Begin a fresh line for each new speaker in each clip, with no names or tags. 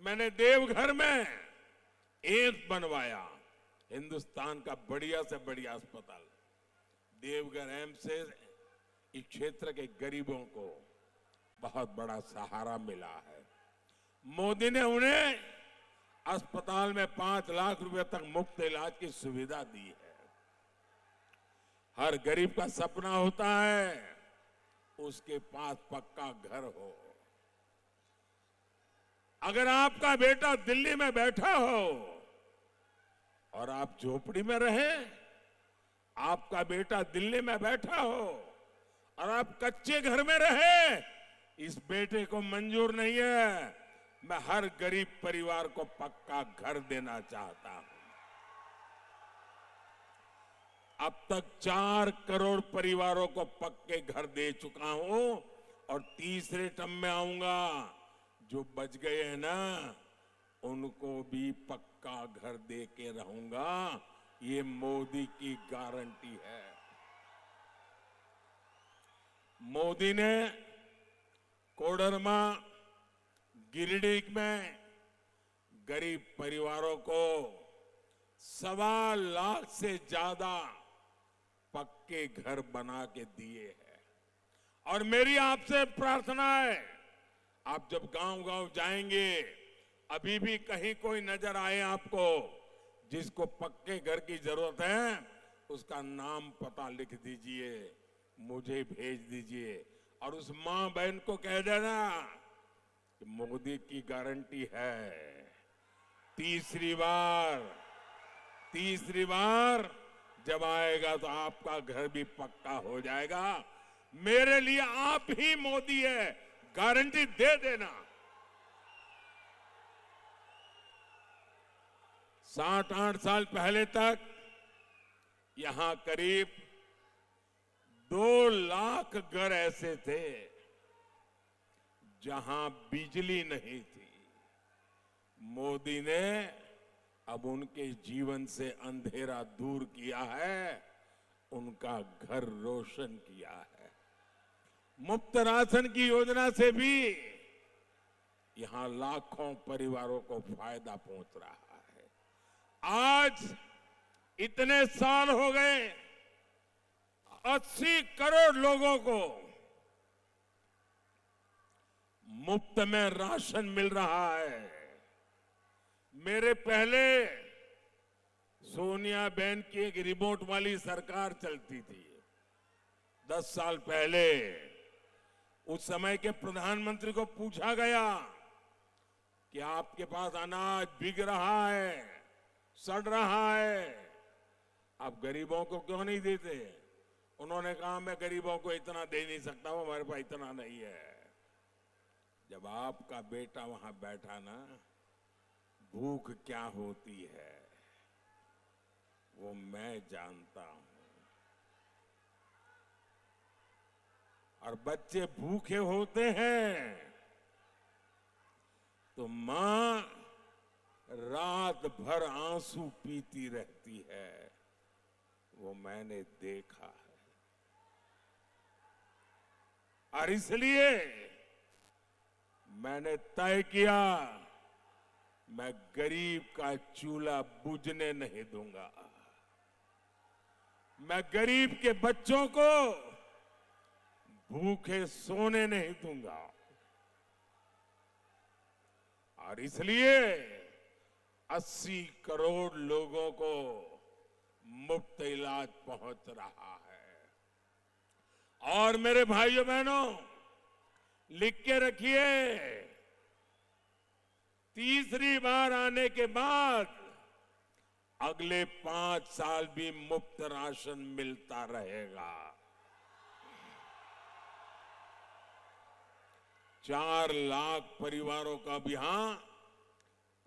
मैंने देवघर में एम्स बनवाया, हिंदुस्तान का बढ़िया से बढ़िया अस्पताल। देवघर एम्स से इस क्षेत्र के गरीबों को बहुत बड़ा सहारा मिला है। मोदी ने उन्हें अस्पताल में 5 लाख रुपए तक मुफ्त इलाज की सुविधा दी है। हर गरीब का सपना होता है उसके पास पक्का घर हो। अगर आपका बेटा दिल्ली में बैठा हो और आप झोपड़ी में रहे, आपका बेटा दिल्ली में बैठा हो और आप कच्चे घर में रहे, इस बेटे को मंजूर नहीं है। मैं हर गरीब परिवार को पक्का घर देना चाहता हूं। अब तक 4 करोड़ परिवारों को पक्के घर दे चुका हूं और तीसरे टर्म में आऊंगा। जो बच गए हैं ना, उनको भी पक्का घर दे के रहूंगा। ये मोदी की गारंटी है। मोदी ने कोडरमा, गिरिडीह में गरीब परिवारों को 1.25 लाख से ज्यादा पक्के घर बना के दिए हैं। और मेरी आपसे प्रार्थना है, आप जब गांव-गांव जाएंगे, अभी भी कहीं कोई नजर आए आपको जिसको पक्के घर की जरूरत है, उसका नाम पता लिख दीजिए, मुझे भेज दीजिए और उस मां बहन को कह देना कि मोदी की गारंटी है। तीसरी बार जब आएगा तो आपका घर भी पक्का हो जाएगा। मेरे लिए आप ही मोदी है, गारंटी दे देना। 7-8 साल पहले तक यहां करीब 2 लाख घर ऐसे थे जहां बिजली नहीं थी। मोदी ने अब उनके जीवन से अंधेरा दूर किया है, उनका घर रोशन किया है। मुफ्त राशन की योजना से भी यहां लाखों परिवारों को फायदा पहुंच रहा है। आज इतने साल हो गए, 80 करोड़ लोगों को मुफ्त में राशन मिल रहा है। मेरे पहले सोनिया बहन की एक रिमोट वाली सरकार चलती थी 10 साल पहले। उस समय के प्रधानमंत्री को पूछा गया कि आपके पास अनाज बिक रहा है, सड़ रहा है, आप गरीबों को क्यों नहीं देते? उन्होंने कहा मैं गरीबों को इतना दे नहीं सकता हूं, हमारे पास इतना नहीं है। जब आपका बेटा वहां बैठा ना, भूख क्या होती है वो मैं जानता हूं। और बच्चे भूखे होते हैं तो मां रात भर आंसू पीती रहती है, वो मैंने देखा है। और इसलिए मैंने तय किया, मैं गरीब का चूल्हा बुझने नहीं दूंगा। मैं गरीब के बच्चों को भूखे सोने नहीं दूंगा। और इसलिए 80 करोड़ लोगों को मुफ्त इलाज पहुंच रहा है। और मेरे भाइयों बहनों, लिख के रखिए, तीसरी बार आने के बाद अगले 5 साल भी मुफ्त राशन मिलता रहेगा। 4 लाख परिवारों का भी यहां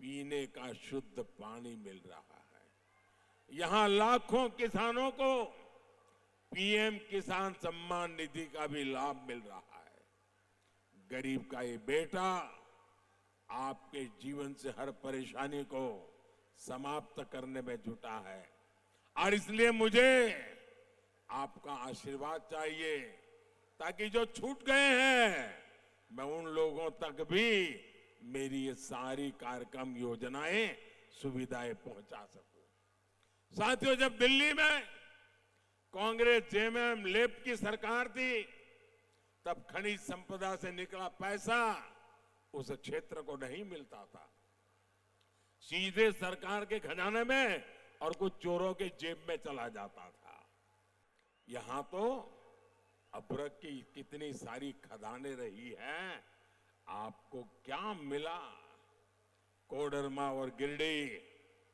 पीने का शुद्ध पानी मिल रहा है। यहां लाखों किसानों को पीएम किसान सम्मान निधि का भी लाभ मिल रहा है। गरीब का ये बेटा आपके जीवन से हर परेशानी को समाप्त करने में जुटा है। और इसलिए मुझे आपका आशीर्वाद चाहिए, ताकि जो छूट गए हैं मैं उन लोगों तक भी मेरी ये सारी कार्यक्रम योजनाएं सुविधाएं पहुंचा सकूं। साथियों, जब दिल्ली में कांग्रेस जेएमएम लेफ्ट की सरकार थी, तब खनिज संपदा से निकला पैसा उस क्षेत्र को नहीं मिलता था, सीधे सरकार के खजाने में और कुछ चोरों के जेब में चला जाता था। यहां तो अभ्रक की कितनी सारी खदानें रही हैं, आपको क्या मिला? कोडरमा और गिरिडीह,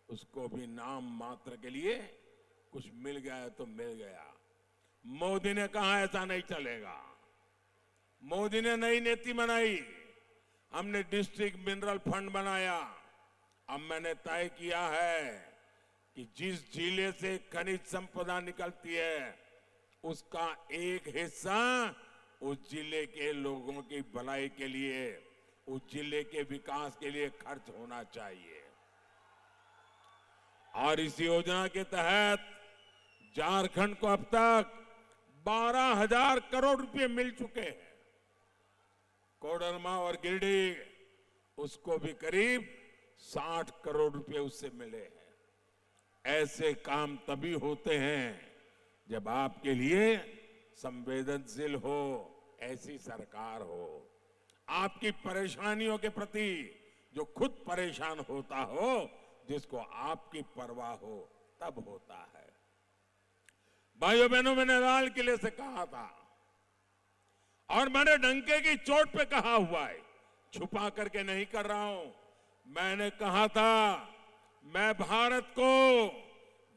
उसको भी नाम मात्र के लिए कुछ मिल गया तो मिल गया। मोदी ने कहा ऐसा नहीं चलेगा। मोदी ने नई नीति बनाई, हमने डिस्ट्रिक्ट मिनरल फंड बनाया। अब मैंने तय किया है कि जिस जिले से खनिज संपदा निकलती है, उसका एक हिस्सा उस जिले के लोगों की भलाई के लिए, उस जिले के विकास के लिए खर्च होना चाहिए। और इस योजना के तहत झारखंड को अब तक 12,000 करोड़ रुपए मिल चुके हैं। कोडरमा और गिरिडीह, उसको भी करीब 60 करोड़ रुपए उससे मिले हैं। ऐसे काम तभी होते हैं जब आपके लिए संवेदनशील हो, ऐसी सरकार हो, आपकी परेशानियों के प्रति जो खुद परेशान होता हो, जिसको आपकी परवाह हो, तब होता है। भाइयों बहनों, मैंने लाल किले से कहा था और मैंने डंके की चोट पे कहा हुआ है, छुपा करके नहीं कर रहा हूं। मैंने कहा था, मैं भारत को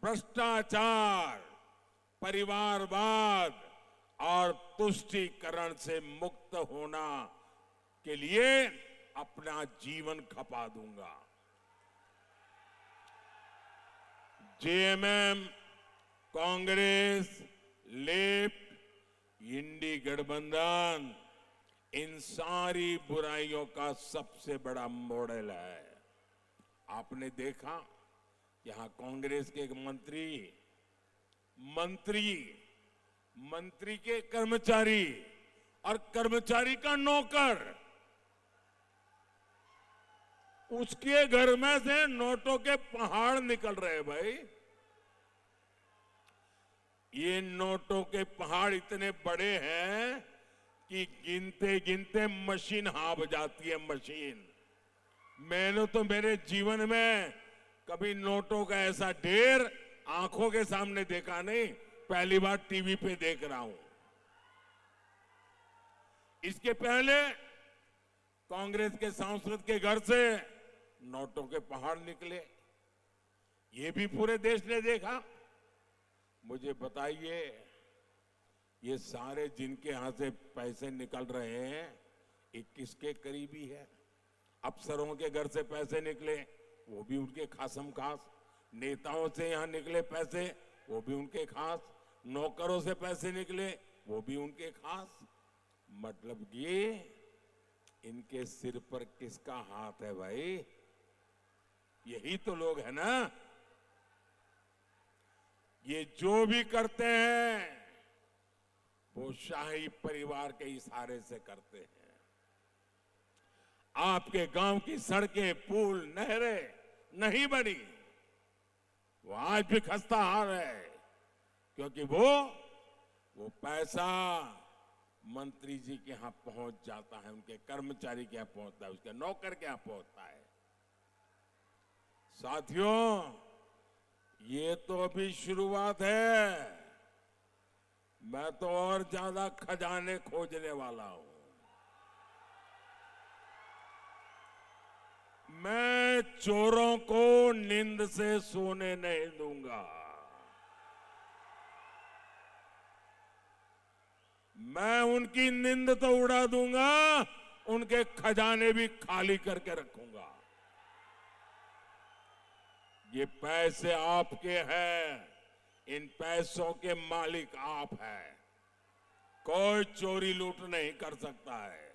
भ्रष्टाचार, परिवारवाद और तुष्टीकरण से मुक्त होना के लिए अपना जीवन खपा दूंगा। जेएमएम, कांग्रेस, लेफ्ट, इंडी गठबंधन इन सारी बुराइयों का सबसे बड़ा मॉडल है। आपने देखा, यहां कांग्रेस के एक मंत्री के कर्मचारी और कर्मचारी का नौकर, उसके घर में से नोटों के पहाड़ निकल रहे। भाई, ये नोटों के पहाड़ इतने बड़े हैं कि गिनते गिनते मशीन हाँफ जाती है, मशीन। मैंने तो मेरे जीवन में कभी नोटों का ऐसा ढेर आंखों के सामने देखा नहीं, पहली बार टीवी पे देख रहा हूं। इसके पहले कांग्रेस के सांसद के घर से नोटों के पहाड़ निकले, ये भी पूरे देश ने देखा। मुझे बताइए, ये सारे जिनके यहां से पैसे निकल रहे हैं, ये किसके करीबी है? अफसरों के घर से पैसे निकले, वो भी उनके खासम खास। नेताओं से यहां निकले पैसे, वो भी उनके खास। नौकरों से पैसे निकले, वो भी उनके खास। मतलब ये इनके सिर पर किसका हाथ है भाई? यही तो लोग है ना। ये जो भी करते हैं वो शाही परिवार के इशारे से करते हैं। आपके गांव की सड़कें, पुल, नहरें नहीं बनी, वो आज भी खस्ता हाल है, क्योंकि वो पैसा मंत्री जी के यहां पहुंच जाता है, उनके कर्मचारी के यहां पहुंचता है, उसके नौकर के यहां पहुंचता है। साथियों, ये तो अभी शुरुआत है। मैं तो और ज्यादा खजाने खोजने वाला हूं। मैं चोरों को नींद से सोने नहीं दूंगा। मैं उनकी नींद तो उड़ा दूंगा, उनके खजाने भी खाली करके रखूंगा। ये पैसे आपके हैं, इन पैसों के मालिक आप हैं। कोई चोरी लूट नहीं कर सकता है।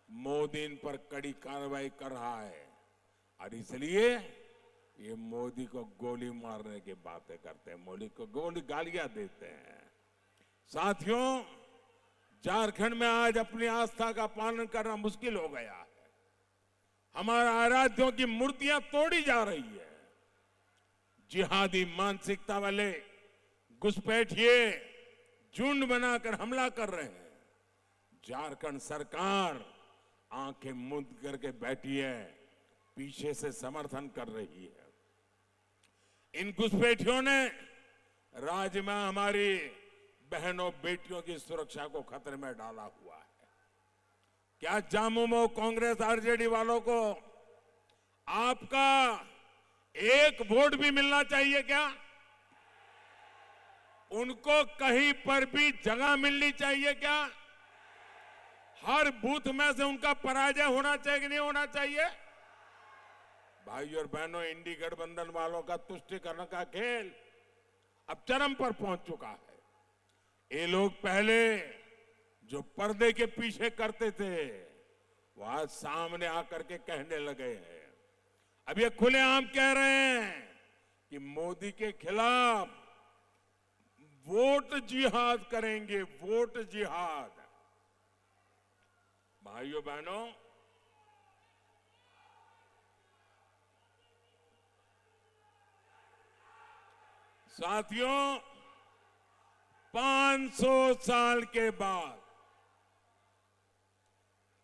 मोदी इन पर कड़ी कार्रवाई कर रहा है और इसलिए ये मोदी को गोली मारने की बातें करते हैं, मोदी को गोली गालियां देते हैं। साथियों, झारखंड में आज अपनी आस्था का पालन करना मुश्किल हो गया है। हमारे आराध्यों की मूर्तियां तोड़ी जा रही है। जिहादी मानसिकता वाले घुसपैठिए झुंड बनाकर हमला कर रहे हैं। झारखंड सरकार आंखें मूंद करके बैठी है, पीछे से समर्थन कर रही है। इन घुसपैठियों ने राज्य में हमारी बहनों बेटियों की सुरक्षा को खतरे में डाला हुआ है। क्या झामुमो कांग्रेस आरजेडी वालों को आपका एक वोट भी मिलना चाहिए क्या? उनको कहीं पर भी जगह मिलनी चाहिए क्या? हर बूथ में से उनका पराजय होना चाहिए कि नहीं होना चाहिए? भाइयों और बहनों, इंडी गठबंधन वालों का तुष्टीकरण का खेल अब चरम पर पहुंच चुका है। ये लोग पहले जो पर्दे के पीछे करते थे वो आज सामने आकर के कहने लगे हैं। अब ये खुलेआम कह रहे हैं कि मोदी के खिलाफ वोट जिहाद करेंगे, वोट जिहाद। भाइयों बहनों, साथियों, 500 साल के बाद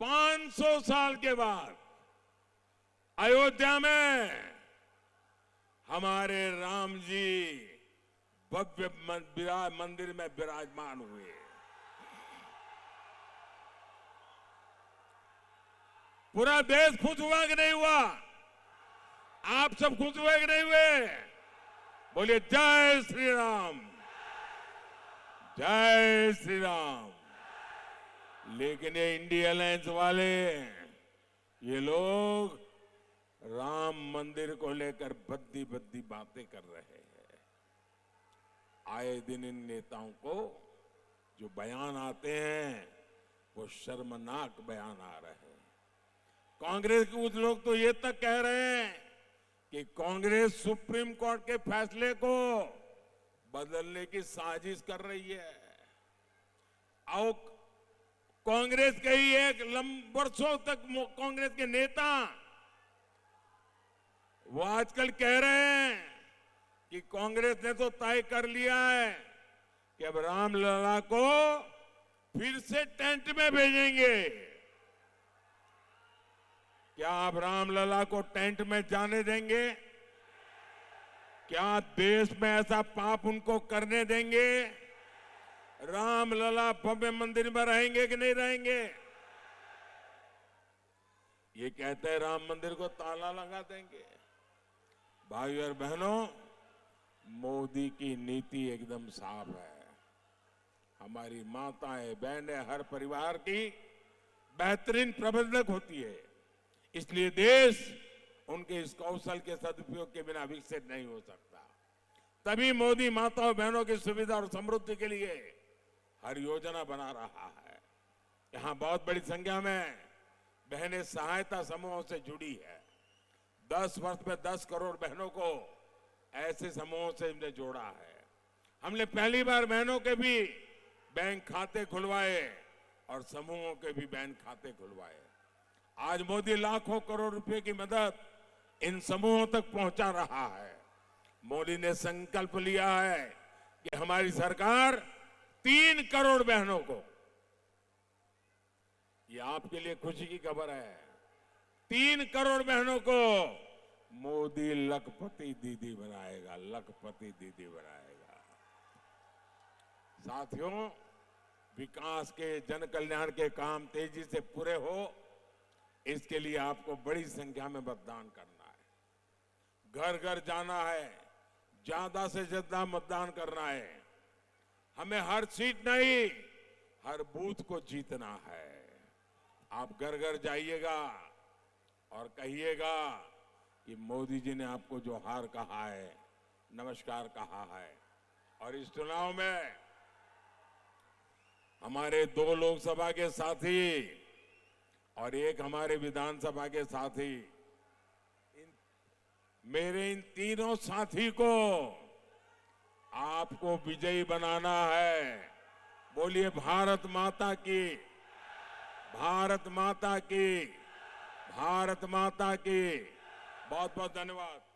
500 साल के बाद अयोध्या में हमारे राम जी भव्य मंदिर में विराजमान हुए। पूरा देश खुश हुआ कि नहीं हुआ? आप सब खुश हुए कि नहीं हुए? बोलिए जय श्री राम, जय श्री राम। लेकिन ये इंडिया अलायंस वाले, ये लोग राम मंदिर को लेकर बद्दी बद्दी बातें कर रहे हैं। आए दिन इन नेताओं को जो बयान आते हैं वो शर्मनाक बयान आ रहे हैं। कांग्रेस के कुछ लोग तो ये तक कह रहे हैं कि कांग्रेस सुप्रीम कोर्ट के फैसले को बदलने की साजिश कर रही है। और कांग्रेस के ही एक वर्षों तक कांग्रेस के नेता वो आजकल कह रहे हैं कि कांग्रेस ने तो तय कर लिया है कि अब रामलला को फिर से टेंट में भेजेंगे। क्या आप रामलला को टेंट में जाने देंगे? क्या देश में ऐसा पाप उनको करने देंगे? रामलला भव्य मंदिर में रहेंगे कि नहीं रहेंगे? ये कहते हैं राम मंदिर को ताला लगा देंगे। भाइयों और बहनों, मोदी की नीति एकदम साफ है। हमारी माताएं बहनें हर परिवार की बेहतरीन प्रबंधक होती है, इसलिए देश उनके इस कौशल के सदुपयोग के बिना विकसित नहीं हो सकता। तभी मोदी माताओं बहनों की सुविधा और समृद्धि के लिए हर योजना बना रहा है। यहां बहुत बड़ी संख्या में बहनें सहायता समूहों से जुड़ी है। 10 वर्ष में 10 करोड़ बहनों को ऐसे समूहों से हमने जोड़ा है। हमने पहली बार बहनों के भी बैंक खाते खुलवाए और समूहों के भी बैंक खाते खुलवाए। आज मोदी लाखों करोड़ रुपए की मदद इन समूहों तक पहुंचा रहा है। मोदी ने संकल्प लिया है कि हमारी सरकार 3 करोड़ बहनों को, ये आपके लिए खुशी की खबर है, 3 करोड़ बहनों को मोदी लखपति दीदी बनाएगा, लखपति दीदी बनाएगा। साथियों, विकास के, जन कल्याण के काम तेजी से पूरे हो, इसके लिए आपको बड़ी संख्या में मतदान करना है। घर घर जाना है, ज्यादा से ज्यादा मतदान करना है। हमें हर सीट नहीं, हर बूथ को जीतना है। आप घर घर जाइएगा और कहिएगा कि मोदी जी ने आपको जो हार कहा है, नमस्कार कहा है। और इस चुनाव में हमारे 2 लोकसभा के साथी और एक हमारे विधानसभा के साथी, मेरे इन तीनों साथी को आपको विजयी बनाना है। बोलिए भारत माता की, भारत माता की, भारत माता की बहुत बहुत धन्यवाद।